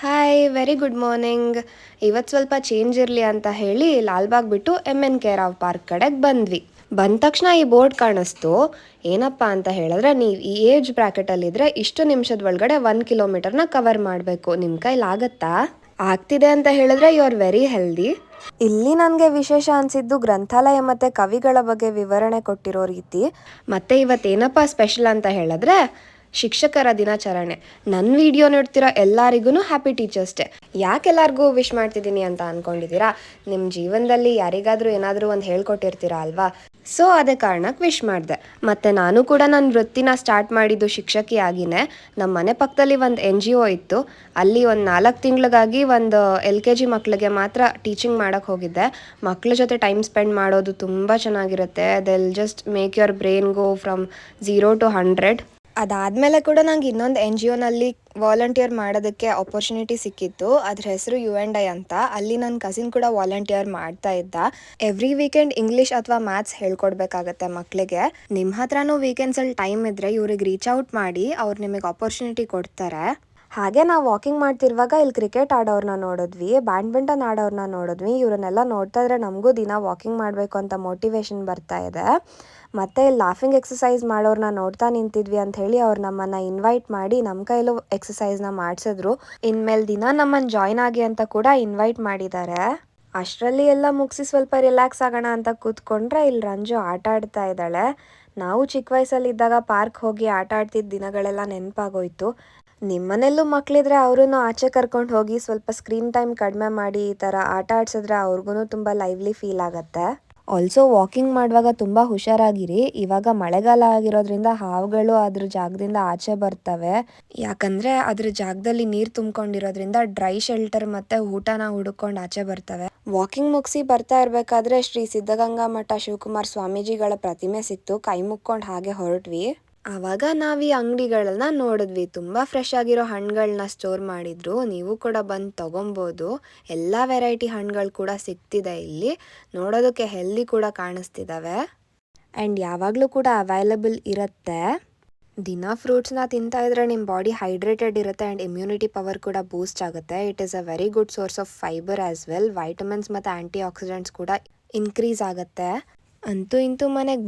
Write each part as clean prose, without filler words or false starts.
Hi, very good morning. ಇವತ್ತು ಸ್ವಲ್ಪ change ಇರಲಿ ಅಂತ ಹೇಳಿ ಲಾಲ್ಬಾಗ್ ಬಿಟ್ಟು MNK ರಾವ್ ಪಾರ್ಕ್ ಕಡೆಗೆ ಬಂದ್ವಿ. ಬಂದ ತಕ್ಷಣ ಈ ಬೋರ್ಡ್ ಕಾಣಿಸ್ತು. ಏನಪ್ಪ ಅಂತ ಹೇಳಿದ್ರೆ, ನೀವು ಈ ಏಜ್ ಬ್ರ್ಯಾಕೆಟಲ್ಲಿದ್ದರೆ ಇಷ್ಟು ನಿಮಿಷದ ಒಳಗಡೆ 1 ಕಿಲೋಮೀಟರ್ನ ಕವರ್ ಮಾಡಬೇಕು. ನಿಮ್ಮ ಕೈಲಾಗತ್ತಾ? ಆಗ್ತಿದೆ ಅಂತ ಹೇಳಿದ್ರೆ ಯು ಆರ್ ವೆರಿ ಹೆಲ್ದಿ. ಇಲ್ಲಿ ನನಗೆ ವಿಶೇಷ ಅನಿಸಿದ್ದು ಗ್ರಂಥಾಲಯ ಮತ್ತು ಕವಿಗಳ ಬಗ್ಗೆ ವಿವರಣೆ ಕೊಟ್ಟಿರೋ ರೀತಿ. ಮತ್ತು ಇವತ್ತೇನಪ್ಪ ಸ್ಪೆಷಲ್ ಅಂತ ಹೇಳಿದ್ರೆ ಶಿಕ್ಷಕರ ದಿನಾಚರಣೆ. ನನ್ನ ವಿಡಿಯೋ ನೋಡ್ತಿರೋ ಎಲ್ಲರಿಗೂ ಹ್ಯಾಪಿ ಟೀಚರ್ಸ್ ಡೇ. ಯಾಕೆ ಎಲ್ಲರಿಗೂ ವಿಶ್ ಮಾಡ್ತಿದ್ದೀನಿ ಅಂತ ಅಂದ್ಕೊಂಡಿದ್ದೀರಾ? ನಿಮ್ಮ ಜೀವನದಲ್ಲಿ ಯಾರಿಗಾದರೂ ಏನಾದರೂ ಒಂದು ಹೇಳ್ಕೊಟ್ಟಿರ್ತೀರಾ ಅಲ್ವಾ? ಸೊ ಅದೇ ಕಾರಣಕ್ಕೆ ವಿಶ್ ಮಾಡಿದೆ. ಮತ್ತು ನಾನು ಕೂಡ ನನ್ನ ವೃತ್ತಿನ ಸ್ಟಾರ್ಟ್ ಮಾಡಿದ್ದು ಶಿಕ್ಷಕಿಯಾಗಿಯೇ. ನಮ್ಮ ಮನೆ ಪಕ್ಕದಲ್ಲಿ ಒಂದು NGO ಇತ್ತು. ಅಲ್ಲಿ ಒಂದು 4 ತಿಂಗಳಿಗಾಗಿ ಒಂದು LKG ಮಕ್ಕಳಿಗೆ ಮಾತ್ರ ಟೀಚಿಂಗ್ ಮಾಡೋಕ್ಕೆ ಹೋಗಿದ್ದೆ. ಮಕ್ಕಳ ಜೊತೆ ಟೈಮ್ ಸ್ಪೆಂಡ್ ಮಾಡೋದು ತುಂಬ ಚೆನ್ನಾಗಿರುತ್ತೆ. They'll just make your brain go from 0 to 100. ಅದಾದಮೇಲೆ ಕೂಡ ನಂಗೆ ಇನ್ನೊಂದು NGOನಲ್ಲಿ ವಾಲಂಟಿಯರ್ ಮಾಡೋದಕ್ಕೆ ಆಪರ್ಚುನಿಟಿ ಸಿಕ್ಕಿತ್ತು. ಅದ್ರ ಹೆಸರು U&I ಅಂತ. ಅಲ್ಲಿ ನನ್ನ ಕಸಿನ್ ಕೂಡ ವಾಲಂಟಿಯರ್ ಮಾಡ್ತಾ ಇದ್ದ. ಎವ್ರಿ ವೀಕೆಂಡ್ ಇಂಗ್ಲೀಷ್ ಅಥವಾ ಮ್ಯಾಥ್ಸ್ ಹೇಳ್ಕೊಡ್ಬೇಕಾಗತ್ತೆ ಮಕ್ಕಳಿಗೆ. ನಿಮ್ಮ ಹತ್ರನೂ ವೀಕೆಂಡ್ಸಲ್ಲಿ ಟೈಮ್ ಇದ್ದರೆ ಇವ್ರಿಗೆ ರೀಚ್ ಔಟ್ ಮಾಡಿ, ಅವ್ರು ನಿಮಗೆ ಆಪರ್ಚುನಿಟಿ ಕೊಡ್ತಾರೆ. ಹಾಗೆ ನಾವು ವಾಕಿಂಗ್ ಮಾಡ್ತಿರುವಾಗ ಇಲ್ಲಿ ಕ್ರಿಕೆಟ್ ಆಡೋರನ್ನ ನೋಡಿದ್ವಿ, ಬ್ಯಾಡ್ಮಿಂಟನ್ ಆಡೋರನ್ನ ನೋಡಿದ್ವಿ. ಇವರನ್ನೆಲ್ಲ ನೋಡ್ತಾ ಇದ್ರೆ ನಮಗೂ ದಿನ ವಾಕಿಂಗ್ ಮಾಡಬೇಕು ಅಂತ ಮೋಟಿವೇಶನ್ ಬರ್ತಾ ಇದೆ. ಮತ್ತು ಇಲ್ಲಿ ಲಾಫಿಂಗ್ ಎಕ್ಸಸೈಸ್ ಮಾಡೋರನ್ನ ನೋಡ್ತಾ ನಿಂತಿದ್ವಿ ಅಂತ ಹೇಳಿ ಅವ್ರು ನಮ್ಮನ್ನು ಇನ್ವೈಟ್ ಮಾಡಿ ನಮ್ಮ ಕೈಲೂ ಎಕ್ಸಸೈಸ್ನ ಮಾಡಿಸಿದ್ರು. ಇನ್ಮೇಲೆ ದಿನ ನಮ್ಮನ್ನು ಜಾಯ್ನ್ ಆಗಿ ಅಂತ ಕೂಡ ಇನ್ವೈಟ್ ಮಾಡಿದ್ದಾರೆ. ಅಷ್ಟರಲ್ಲಿ ಎಲ್ಲ ಮುಗಿಸಿ ಸ್ವಲ್ಪ ರಿಲ್ಯಾಕ್ಸ್ ಆಗೋಣ ಅಂತ ಕೂತ್ಕೊಂಡ್ರೆ ಇಲ್ಲಿ ರಂಜು ಆಟ ಆಡ್ತಾ ಇದ್ದಾಳೆ. ನಾವು ಚಿಕ್ಕ ವಯಸ್ಸಲ್ಲಿದ್ದಾಗ ಪಾರ್ಕ್ ಹೋಗಿ ಆಟ ಆಡ್ತಿದ್ದ ದಿನಗಳೆಲ್ಲ ನೆನಪಾಗೋಯ್ತು. ನಿಮ್ಮನೆಯಲ್ಲೂ ಮಕ್ಕಳಿದ್ರೆ ಅವ್ರನ್ನೂ ಆಚೆ ಕರ್ಕೊಂಡು ಹೋಗಿ ಸ್ವಲ್ಪ ಸ್ಕ್ರೀನ್ ಟೈಮ್ ಕಡಿಮೆ ಮಾಡಿ ಈ ಥರ ಆಟ ಆಡ್ಸಿದ್ರೆ ಅವ್ರಿಗೂ ತುಂಬ ಲೈವ್ಲಿ ಫೀಲ್ ಆಗುತ್ತೆ. ಆಲ್ಸೋ ವಾಕಿಂಗ್ ಮಾಡುವಾಗ ತುಂಬ ಹುಷಾರಾಗಿರಿ. ಇವಾಗ ಮಳೆಗಾಲ ಆಗಿರೋದ್ರಿಂದ ಹಾವುಗಳು ಅದ್ರ ಜಾಗದಿಂದ ಆಚೆ ಬರ್ತವೆ. ಯಾಕಂದರೆ ಅದ್ರ ಜಾಗದಲ್ಲಿ ನೀರು ತುಂಬ್ಕೊಂಡಿರೋದ್ರಿಂದ ಡ್ರೈ ಶೆಲ್ಟರ್ ಮತ್ತು ಊಟನ ಹುಡುಕೊಂಡು ಆಚೆ ಬರ್ತವೆ. ವಾಕಿಂಗ್ ಮುಗಿಸಿ ಬರ್ತಾ ಇರಬೇಕಾದ್ರೆ ಶ್ರೀ ಸಿದ್ಧಗಂಗಾ ಮಠ ಶಿವಕುಮಾರ್ ಸ್ವಾಮೀಜಿಗಳ ಪ್ರತಿಮೆ ಸಿಕ್ತು. ಕೈ ಮುಕ್ಕೊಂಡು ಹಾಗೆ ಹೊರಟ್ವಿ. ಆವಾಗ ನಾವು ಈ ಅಂಗಡಿಗಳನ್ನ ನೋಡಿದ್ವಿ. ತುಂಬ ಫ್ರೆಶ್ ಆಗಿರೋ ಹಣ್ಣುಗಳನ್ನ ಸ್ಟೋರ್ ಮಾಡಿದ್ರು. ನೀವು ಕೂಡ ಬಂದು ತೊಗೊಬೋದು. ಎಲ್ಲ ವೆರೈಟಿ ಹಣ್ಣುಗಳು ಕೂಡ ಸಿಗ್ತಿದೆ ಇಲ್ಲಿ. ನೋಡೋದಕ್ಕೆ ಹೆಲ್ದಿ ಕೂಡ ಕಾಣಿಸ್ತಿದ್ದಾವೆ ಆ್ಯಂಡ್ ಯಾವಾಗಲೂ ಕೂಡ ಅವೈಲಬಲ್ ಇರುತ್ತೆ. ದಿನ ಫ್ರೂಟ್ಸ್ನ ತಿಂತಾ ಇದ್ರೆ ನಿಮ್ಮ ಬಾಡಿ ಹೈಡ್ರೇಟೆಡ್ ಇರುತ್ತೆ ಆ್ಯಂಡ್ ಇಮ್ಯುನಿಟಿ ಪವರ್ ಕೂಡ ಬೂಸ್ಟ್ ಆಗುತ್ತೆ. It is a very good source of fibre as well. Vitamins ಮತ್ತು ಆ್ಯಂಟಿ ಆಕ್ಸಿಡೆಂಟ್ಸ್ ಕೂಡ ಇನ್ಕ್ರೀಸ್ ಆಗುತ್ತೆ. ಅಂತೂ ಇಂತೂ ಮನೆಗೆ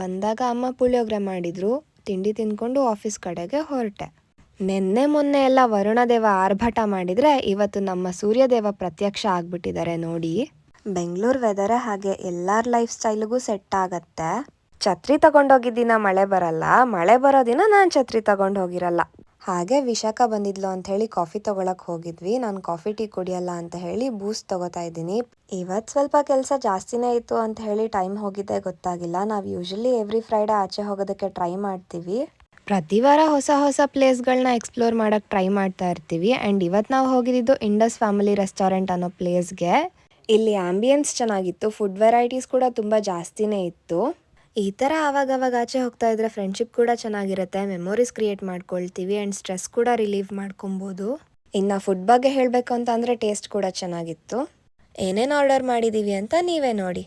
ಬಂದಾಗ ಅಮ್ಮ ಪುಳಿಯೋಗರೆ ಮಾಡಿದರು. ತಿಂಡಿ ತಿಂದ್ಕೊಂಡು ಆಫೀಸ್ ಕಡೆಗೆ ಹೊರಟೆ. ಮೊನ್ನೆ ಎಲ್ಲ ವರುಣದೇವ ಆರ್ಭಟ ಮಾಡಿದರೆ ಇವತ್ತು ನಮ್ಮ ಸೂರ್ಯದೇವ ಪ್ರತ್ಯಕ್ಷ ಆಗಿಬಿಟ್ಟಿದ್ದಾರೆ ನೋಡಿ. ಬೆಂಗಳೂರು ವೆದರೇ ಹಾಗೆ, ಎಲ್ಲರ ಲೈಫ್ ಸ್ಟೈಲಿಗೂ ಸೆಟ್ ಆಗತ್ತೆ. ಛತ್ರಿ ತಗೊಂಡೋಗಿದ್ದ ದಿನ ಮಳೆ ಬರಲ್ಲ, ಮಳೆ ಬರೋ ದಿನ ನಾನು ಛತ್ರಿ ತಗೊಂಡು ಹೋಗಿರಲ್ಲ. ಹಾಗೆ ವಿಶಾಖ ಬಂದಿದ್ಲು ಅಂತ ಹೇಳಿ ಕಾಫಿ ತಗೊಳಕ್ ಹೋಗಿದ್ವಿ. ನಾನು ಕಾಫಿ ಟೀ ಕುಡಿಯಲ್ಲ ಅಂತ ಹೇಳಿ ಬೂಸ್ಟ್ ತಗೋತಾ ಇದ್ದೀನಿ. ಇವತ್ತು ಸ್ವಲ್ಪ ಕೆಲಸ ಜಾಸ್ತಿನೇ ಇತ್ತು ಅಂತ ಹೇಳಿ ಟೈಮ್ ಹೋಗಿದ್ದೆ ಗೊತ್ತಾಗಿಲ್ಲ. ನಾವು ಯೂಶಲಿ ಎವ್ರಿ ಫ್ರೈಡೆ ಆಚೆ ಹೋಗೋದಕ್ಕೆ ಟ್ರೈ ಮಾಡ್ತೀವಿ. ಪ್ರತಿ ವಾರ ಹೊಸ ಹೊಸ ಪ್ಲೇಸ್ಗಳನ್ನ ಎಕ್ಸ್ಪ್ಲೋರ್ ಮಾಡೋಕ್ಕೆ ಟ್ರೈ ಮಾಡ್ತಾ ಇರ್ತೀವಿ. ಆ್ಯಂಡ್ ಇವತ್ತು ನಾವು ಹೋಗಿದ್ದು ಇಂಡಸ್ ಫ್ಯಾಮಿಲಿ ರೆಸ್ಟೋರೆಂಟ್ ಅನ್ನೋ ಪ್ಲೇಸ್ಗೆ. ಇಲ್ಲಿ ಆಂಬಿಯನ್ಸ್ ಚೆನ್ನಾಗಿತ್ತು, ಫುಡ್ ವೆರೈಟೀಸ್ ಕೂಡ ತುಂಬ ಜಾಸ್ತಿನೇ ಇತ್ತು. ಈ ಥರ ಆವಾಗವಾಗ ಆಚೆ ಹೋಗ್ತಾ ಇದ್ರೆ ಫ್ರೆಂಡ್ಶಿಪ್ ಕೂಡ ಚೆನ್ನಾಗಿರುತ್ತೆ, ಮೆಮೊರೀಸ್ ಕ್ರಿಯೇಟ್ ಮಾಡ್ಕೊಳ್ತೀವಿ ಆ್ಯಂಡ್ ಸ್ಟ್ರೆಸ್ ಕೂಡ ರಿಲೀವ್ ಮಾಡ್ಕೊಬೋದು. ಇನ್ನು ಫುಡ್ ಬಗ್ಗೆ ಹೇಳಬೇಕು ಅಂತ ಅಂದರೆ ಟೇಸ್ಟ್ ಕೂಡ ಚೆನ್ನಾಗಿತ್ತು. ಏನೇನು ಆರ್ಡರ್ ಮಾಡಿದ್ದೀವಿ ಅಂತ ನೀವೇ ನೋಡಿ.